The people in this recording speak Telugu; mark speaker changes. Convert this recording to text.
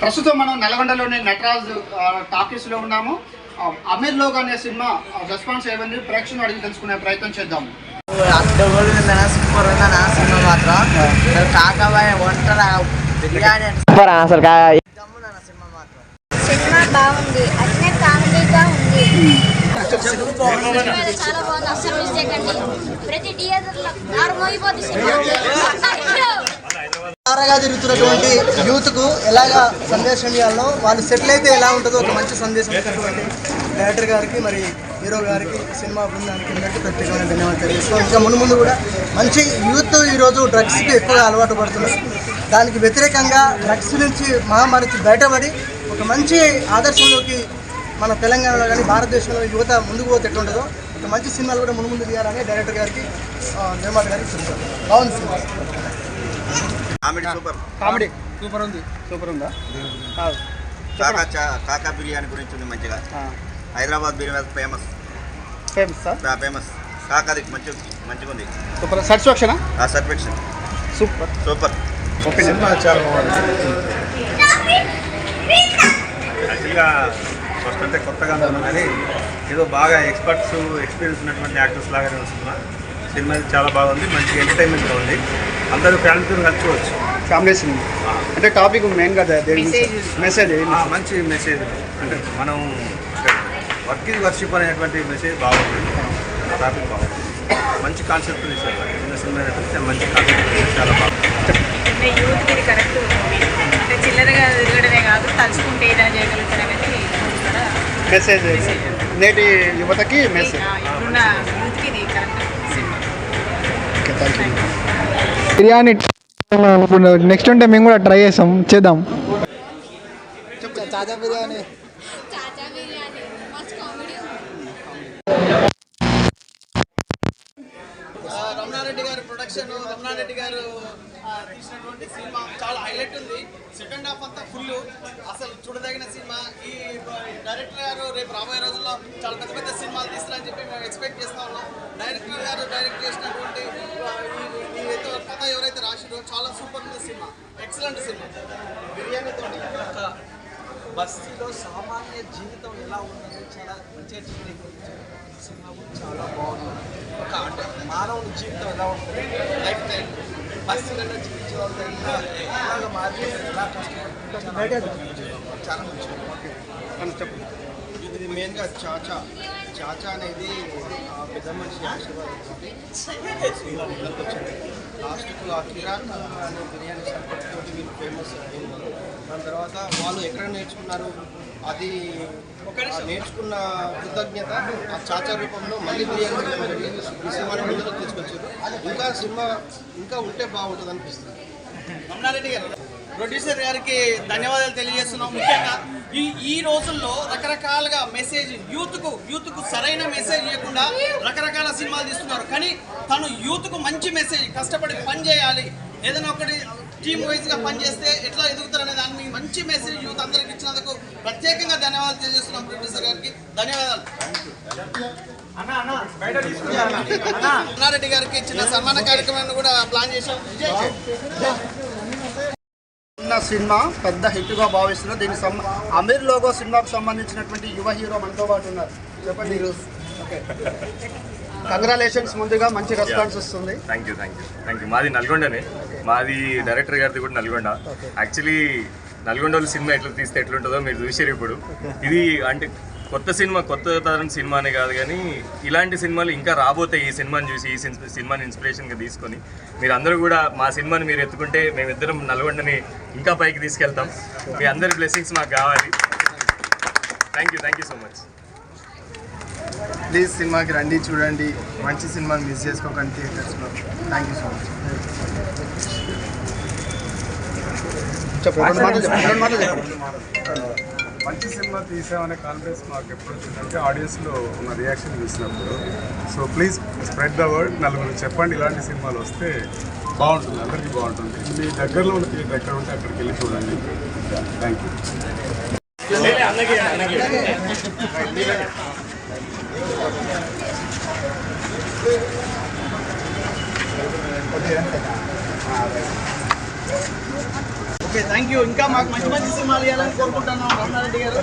Speaker 1: ప్రస్తుతం మనం నల్గొండలోని నటరాజ్ టాకీస్లో ఉన్నాము. అమీర్ లోగ్ అనే సినిమా రెస్పాన్స్ ఏమైంది ప్రేక్షకులు అడిగి తెలుసుకునే ప్రయత్నం చేద్దాం.
Speaker 2: సూపర్ ఉందన్న సినిమా మాత్రం కాకబాయ్ వంటల బిర్యానీ సూపర్ అసలు సినిమా మాత్రం.
Speaker 3: సినిమా బాగుంది, అట్నే కామెడీగా ఉంది. చాలా బాగుంది, అసలు మిస్ చేయకండి. ప్రతి థియేటర్లో ఆరుమోగిపోతుంది సినిమా.
Speaker 2: గా తిరుగుతున్నటువంటి యూత్ కు ఎలాగా సందేశం ఇవ్వాలో, వాళ్ళు సెటిల్ అయితే ఎలా ఉంటుందో ఒక మంచి సందేశం ఇచ్చినటువంటి డైరెక్టర్ గారికి, మరి హీరో గారికి, సినిమా బృందానికి అందరికీ ప్రత్యేకమైన ధన్యవాదాలు తెలియజేస్తాం. ఇంకా ముందు కూడా మంచి యూత్ ఈరోజు డ్రగ్స్కి ఎక్కువగా అలవాటు పడుతున్నారు. దానికి వ్యతిరేకంగా డ్రగ్స్ నుంచి మహమ్మారి నుంచి బయటపడి ఒక మంచి ఆదర్శంలోకి మన తెలంగాణలో కానీ భారతదేశంలో యువత ముందుకు పోతే ఎట్లుంటుందో ఒక మంచి సినిమాలు కూడా ముందు తీయాలని డైరెక్టర్ గారికి, నిర్మాత గారికి చెప్తారు. బాగుంది సినిమా.
Speaker 1: కామెడీ సూపర్ ఉంది. సూపర్ ఉందా?
Speaker 4: కాకా బిర్యానీ గురించి ఉంది మంచిగా. హైదరాబాద్ బిర్యానీ ఫేమస్ కాకాది మంచిగా ఉంది.
Speaker 1: Super satisfaction.
Speaker 4: Satisfaction super.
Speaker 5: Cinema చాలా బాగుంది. యాక్చువల్గా ఫస్ట్ అంటే కొత్తగా ఉన్నాను కానీ ఏదో బాగా ఎక్స్పీరియన్స్ ఉన్నటువంటి యాక్టర్స్ లాగానే వస్తున్నా. సినిమా చాలా బాగుంది, మంచి ఎంటర్టైన్మెంట్గా ఉంది. అందరూ ఫ్యామిలీతో కలుసుకోవచ్చు.
Speaker 1: ఫ్యామిలీ సినిమా అంటే టాపిక్ మెయిన్గా మెసేజ్
Speaker 5: మంచి మెసేజ్ అంటే మనం వర్క్ ఇది వర్షిప్ అనేటువంటి మెసేజ్ బాగుంది. టాపిక్ బాగుంది, మంచి కాన్సెప్ట్ ఇచ్చారు. చిన్న సినిమా ఏంటంటే మంచి కాన్సెప్ట్ చాలా బాగుంది.
Speaker 6: యూత్ ఇది కరెక్ట్ అంటే చిల్లరగా తిరగడమే కాదు, తలుచుకుంటే ఏదైనా చేయగలుగుతారనేది
Speaker 1: మెసేజ్. నేటి యువతకి మెసేజ్.
Speaker 6: ఇప్పుడున్న యూత్కి ఇది కరెక్ట్ సినిమా.
Speaker 7: బిర్యానీ నెక్స్ట్ ఉంటే మేము కూడా ట్రై చేద్దాం.
Speaker 2: చాచా బిర్యానీ రమణారెడ్డి గారు ప్రొడక్షన్, రమణారెడ్డి గారు తీసినటువంటి సినిమా చాలా హైలైట్ ఉంది. సెకండ్ హాఫ్ అంతా ఫుల్, అసలు చూడదగిన సినిమా. ఈ డైరెక్టర్ గారు రేపు రాబోయే రోజుల్లో చాలా పెద్ద పెద్ద సినిమాలు తీస్తారని చెప్పి మేము ఎక్స్పెక్ట్ చేస్తూ ఉన్నాం. డైరెక్టర్ గారు డైరెక్ట్ చేసినటువంటి కథ ఎవరైతే రాసిరో చాలా సూపర్ ఉంది సినిమా. Excellent cinema. బిర్యానీతో ఒక బస్తీలో సామాన్య జీవితం ఎలా ఉందని చాలా మంచిగా చిత్రీకరించారు. సినిమా కూడా చాలా బాగుంది. ఒక అంటే మానవుని జీవితం ఎలా ఉంటుంది, లైఫ్ స్టైల్ బస్తీలలో జీవించే వాళ్ళు ఎలాగా మారి ఎలా కష్టపడుతుంది చాలా మంచిగా. ఇది మెయిన్గా చాచా అనేది పెద్ద మనిషి ఆశీర్వాదంతో వచ్చింది. లాస్ట్కు ఆ కిరాక్ అనే బిర్యానీ సంపత్తితో వీళ్ళు ఫేమస్ అయింది. దాని తర్వాత వాళ్ళు ఎక్కడ నేర్చుకున్నారు, అది నేర్చుకున్న కృతజ్ఞత ఆ చాచా రూపంలో మళ్ళీ బిర్యానీ ఈ సినిమాని ముందుకు తీసుకొచ్చారు. సినిమా ఇంకా ఉంటే బాగుంటుంది అనిపిస్తుంది. రమణారెడ్డి గారు ప్రొడ్యూసర్ గారికి ధన్యవాదాలు తెలియజేస్తున్నాం. ముఖ్యంగా ఈ రోజుల్లో రకరకాలుగా మెసేజ్ యూత్కు సరైన మెసేజ్ ఇవ్వకుండా రకరకాల సినిమాలు తీస్తున్నారు. కానీ తను యూత్కు మంచి మెసేజ్, కష్టపడి పని చేయాలి, ఏదైనా ఒకటి టీమ్ వైజ్గా పనిచేస్తే ఎట్లా ఎదుగుతారనే దాన్ని మంచి మెసేజ్ యూత్ అందరికి ఇచ్చినందుకు ప్రత్యేకంగా ధన్యవాదాలు తెలియజేస్తున్నాం ప్రొడ్యూసర్ గారికి. ధన్యవాదాలు. రమణారెడ్డి గారికి చిన్న సన్మాన కార్యక్రమాన్ని కూడా ప్లాన్ చేశాం.
Speaker 1: సినిమా పెద్ద హిట్గా భావిస్తున్నారు. దీనికి అమీర్ లోగో సినిమాకు సంబంధించినటువంటి యువ హీరో మనతో పాటు ఉన్నారు. చెప్పండి. Okay, congratulations. ముందుగా మంచి రెస్పాన్స్ వస్తుంది.
Speaker 8: Thank you. మాది నల్గొండనే. మాది డైరెక్టర్ గారిది కూడా నల్గొండ. యాక్చువల్లీ నల్గొండలో సినిమా ఎట్లా తీస్తే ఎట్లుంటుందో మీరు చూసారు. ఇప్పుడు ఇది అంటే కొత్త తరం సినిమానే కాదు, కానీ ఇలాంటి సినిమాలు ఇంకా రాబోతాయి. ఈ సినిమాని చూసి ఈ సినిమాని ఇన్స్పిరేషన్గా తీసుకొని మీరు అందరూ కూడా మా సినిమాని మీరు ఎత్తుకుంటే మేమిద్దరం నల్గొండని ఇంకా పైకి తీసుకెళ్తాం. మీ అందరి బ్లెస్సింగ్స్ మాకు కావాలి. Thank you so much.
Speaker 5: Please సినిమాకి రండి, చూడండి. మంచి సినిమాని మిస్ చేసుకోకండి థియేటర్స్లో. Thank you so much. మంచి సినిమా తీసామనే కాన్ఫిడెన్స్ మాకు ఎప్పుడు వచ్చిందంటే ఆడియన్స్లో ఉన్న రియాక్షన్ చూసినప్పుడు. So please spread the word. నలుగురు చెప్పండి, ఇలాంటి సినిమాలు వస్తే బాగుంటుంది, అందరికీ బాగుంటుంది. మీ దగ్గరలో ఉన్న థియేటర్ ఎక్కడ ఉంటే అక్కడికి వెళ్ళి చూడండి. Thank you.
Speaker 2: Okay thank you. ఇంకా మాకు మంచి మంచి సినిమాలు ఇవ్వాలని కోరుకుంటున్నాం రమణారెడ్డి గారు.